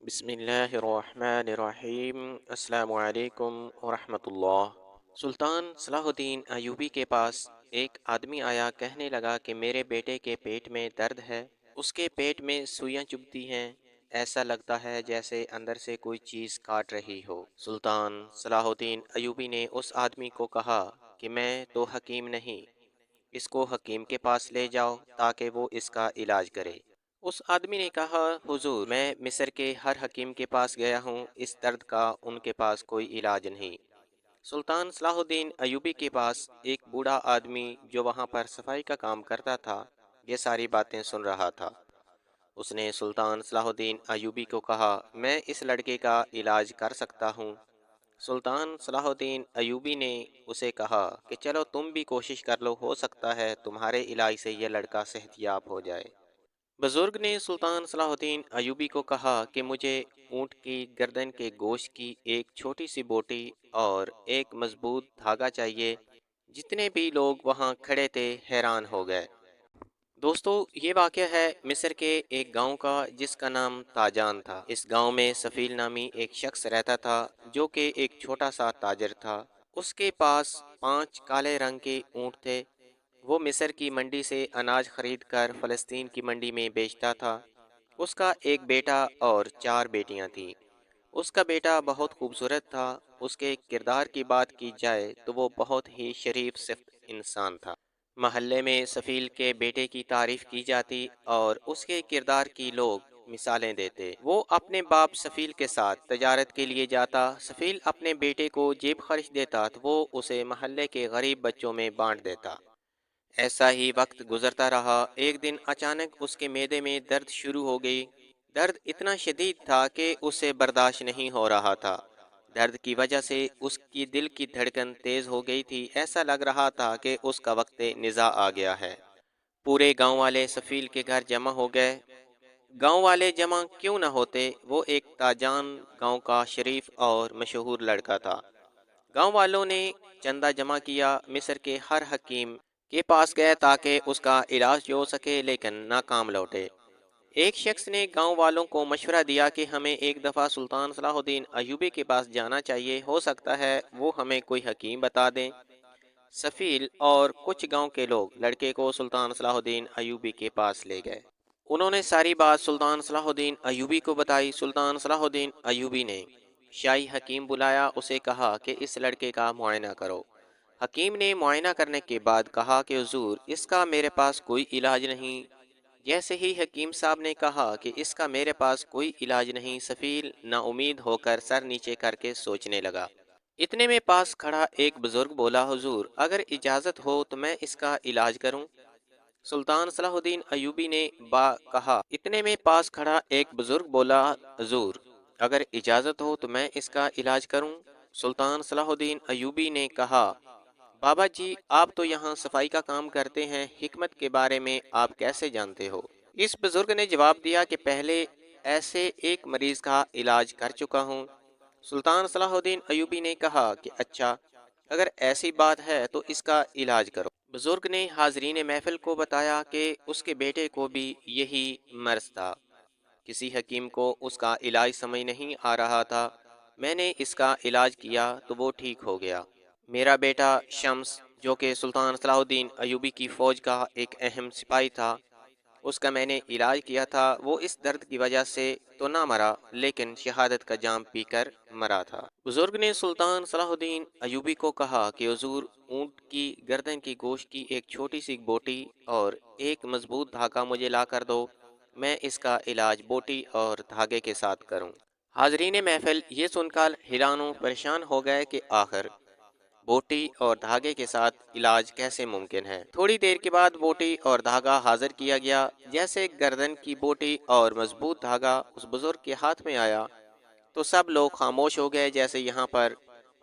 بسم اللہ الرحمن الرحیم۔ السلام علیکم ورحمۃ اللہ۔ سلطان صلاح الدین ایوبی کے پاس ایک آدمی آیا، کہنے لگا کہ میرے بیٹے کے پیٹ میں درد ہے، اس کے پیٹ میں سوئیاں چبھتی ہیں، ایسا لگتا ہے جیسے اندر سے کوئی چیز کاٹ رہی ہو۔ سلطان صلاح الدین ایوبی نے اس آدمی کو کہا کہ میں تو حکیم نہیں، اس کو حکیم کے پاس لے جاؤ تاکہ وہ اس کا علاج کرے۔ اس آدمی نے کہا، حضور میں مصر کے ہر حکیم کے پاس گیا ہوں، اس درد کا ان کے پاس کوئی علاج نہیں۔ سلطان صلاح الدین ایوبی کے پاس ایک بوڑھا آدمی جو وہاں پر صفائی کا کام کرتا تھا، یہ ساری باتیں سن رہا تھا۔ اس نے سلطان صلاح الدین ایوبی کو کہا، میں اس لڑکے کا علاج کر سکتا ہوں۔ سلطان صلاح الدین ایوبی نے اسے کہا کہ چلو تم بھی کوشش کر لو، ہو سکتا ہے تمہارے علاج سے یہ لڑکا صحت یاب ہو جائے۔ بزرگ نے سلطان صلاح الدین ایوبی کو کہا کہ مجھے اونٹ کی گردن کے گوشت کی ایک چھوٹی سی بوٹی اور ایک مضبوط دھاگا چاہیے۔ جتنے بھی لوگ وہاں کھڑے تھے حیران ہو گئے۔ دوستو، یہ واقعہ ہے مصر کے ایک گاؤں کا جس کا نام تاجان تھا۔ اس گاؤں میں سفیل نامی ایک شخص رہتا تھا جو کہ ایک چھوٹا سا تاجر تھا۔ اس کے پاس 5 کالے رنگ کے اونٹ تھے۔ وہ مصر کی منڈی سے اناج خرید کر فلسطین کی منڈی میں بیچتا تھا۔ اس کا ایک بیٹا اور 4 بیٹیاں تھیں۔ اس کا بیٹا بہت خوبصورت تھا۔ اس کے کردار کی بات کی جائے تو وہ بہت ہی شریف صفت انسان تھا۔ محلے میں سفیل کے بیٹے کی تعریف کی جاتی اور اس کے کردار کی لوگ مثالیں دیتے۔ وہ اپنے باپ سفیل کے ساتھ تجارت کے لیے جاتا۔ سفیل اپنے بیٹے کو جیب خرچ دیتا تو وہ اسے محلے کے غریب بچوں میں بانٹ دیتا۔ ایسا ہی وقت گزرتا رہا۔ ایک دن اچانک اس کے معدے میں درد شروع ہو گئی۔ درد اتنا شدید تھا کہ اسے برداشت نہیں ہو رہا تھا۔ درد کی وجہ سے اس کی دل کی دھڑکن تیز ہو گئی تھی۔ ایسا لگ رہا تھا کہ اس کا وقت نزاع آ گیا ہے۔ پورے گاؤں والے سفیل کے گھر جمع ہو گئے۔ گاؤں والے جمع کیوں نہ ہوتے، وہ ایک تاجان گاؤں کا شریف اور مشہور لڑکا تھا۔ گاؤں والوں نے چندہ جمع کیا، مصر کے ہر حکیم کے پاس گئے تاکہ اس کا علاج ہو سکے، لیکن ناکام لوٹے۔ ایک شخص نے گاؤں والوں کو مشورہ دیا کہ ہمیں ایک دفعہ سلطان صلاح الدین ایوبی کے پاس جانا چاہیے، ہو سکتا ہے وہ ہمیں کوئی حکیم بتا دیں۔ سفیل اور کچھ گاؤں کے لوگ لڑکے کو سلطان صلاح الدین ایوبی کے پاس لے گئے۔ انہوں نے ساری بات سلطان صلاح الدین ایوبی کو بتائی۔ سلطان صلاح الدین ایوبی نے شاہی حکیم بلایا، اسے کہا کہ اس لڑکے کا معائنہ کرو۔ حکیم نے معائنہ کرنے کے بعد کہا کہ حضور اس کا میرے پاس کوئی علاج نہیں۔ جیسے ہی حکیم صاحب نے کہا کہ اس کا میرے پاس کوئی علاج نہیں، سفیل نا امید ہو کر سر نیچے کر کے سوچنے لگا۔ اتنے میں پاس کھڑا ایک بزرگ بولا، حضور اگر اجازت ہو تو میں اس کا علاج کروں۔ سلطان صلاح الدین ایوبی نے کہا، اتنے میں پاس کھڑا ایک بزرگ بولا، حضور اگر اجازت ہو تو میں اس کا علاج کروں۔ سلطان صلاح الدین ایوبی نے کہا، بابا جی آپ تو یہاں صفائی کا کام کرتے ہیں، حکمت کے بارے میں آپ کیسے جانتے ہو؟ اس بزرگ نے جواب دیا کہ پہلے ایسے ایک مریض کا علاج کر چکا ہوں۔ سلطان صلاح الدین ایوبی نے کہا کہ اچھا، اگر ایسی بات ہے تو اس کا علاج کرو۔ بزرگ نے حاضرین محفل کو بتایا کہ اس کے بیٹے کو بھی یہی مرض تھا۔ کسی حکیم کو اس کا علاج سمجھ نہیں آ رہا تھا۔ میں نے اس کا علاج کیا تو وہ ٹھیک ہو گیا۔ میرا بیٹا شمس جو کہ سلطان صلاح الدین ایوبی کی فوج کا ایک اہم سپاہی تھا، اس کا میں نے علاج کیا تھا۔ وہ اس درد کی وجہ سے تو نہ مرا، لیکن شہادت کا جام پی کر مرا تھا۔ بزرگ نے سلطان صلاح الدین ایوبی کو کہا کہ حضور اونٹ کی گردن کی گوشت کی ایک چھوٹی سی بوٹی اور ایک مضبوط دھاگا مجھے لا کر دو، میں اس کا علاج بوٹی اور دھاگے کے ساتھ کروں۔ حاضرین محفل یہ سن کر حیران و پریشان ہو گئے کہ آخر بوٹی اور دھاگے کے ساتھ علاج کیسے ممکن ہے۔ تھوڑی دیر کے بعد بوٹی اور دھاگا حاضر کیا گیا۔ جیسے گردن کی بوٹی اور مضبوط دھاگا اس بزرگ کے ہاتھ میں آیا تو سب لوگ خاموش ہو گئے، جیسے یہاں پر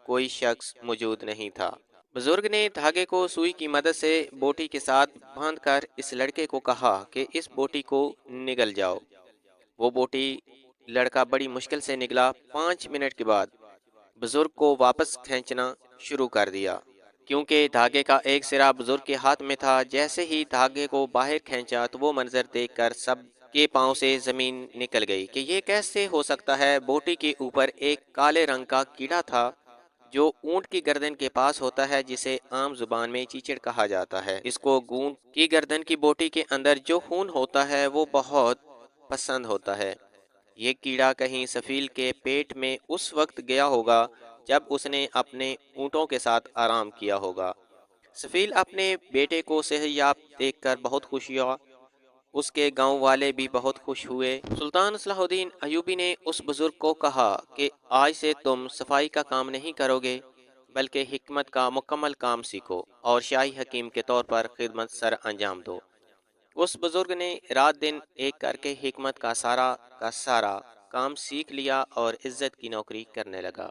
کوئی شخص موجود نہیں تھا۔ بزرگ نے دھاگے کو سوئی کی مدد سے بوٹی کے ساتھ باندھ کر اس لڑکے کو کہا کہ اس بوٹی کو نگل جاؤ۔ وہ بوٹی لڑکا بڑی مشکل سے نگلا۔ 5 منٹ کے بعد بزرگ کو واپس کھینچنا شروع کر دیا، کیونکہ دھاگے کا ایک سرا بزرگ کے ہاتھ میں تھا۔ جیسے ہی دھاگے کو باہر کھینچا تو وہ منظر دیکھ کر سب کے پاؤں سے زمین نکل گئی کہ یہ کیسے ہو سکتا ہے۔ بوٹی کے اوپر ایک کالے رنگ کا کیڑا تھا جو اونٹ کی گردن کے پاس ہوتا ہے، جسے عام زبان میں چیچڑ کہا جاتا ہے۔ اس کو اونٹ کی گردن کی بوٹی کے اندر جو خون ہوتا ہے وہ بہت پسند ہوتا ہے۔ یہ کیڑا کہیں سفیل کے پیٹ میں اس وقت گیا ہوگا جب اس نے اپنے اونٹوں کے ساتھ آرام کیا ہوگا۔ سفیل اپنے بیٹے کو صحت یاب دیکھ کر بہت خوش ہوا، اس کے گاؤں والے بھی بہت خوش ہوئے۔ سلطان صلاح الدین ایوبی نے اس بزرگ کو کہا کہ آج سے تم صفائی کا کام نہیں کرو گے بلکہ حکمت کا مکمل کام سیکھو اور شاہی حکیم کے طور پر خدمت سر انجام دو۔ اس بزرگ نے رات دن ایک کر کے حکمت کا سارا کام سیکھ لیا اور عزت کی نوکری کرنے لگا۔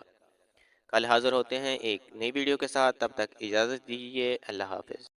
کل حاضر ہوتے ہیں ایک نئی ویڈیو کے ساتھ، تب تک اجازت دیجیے، اللہ حافظ۔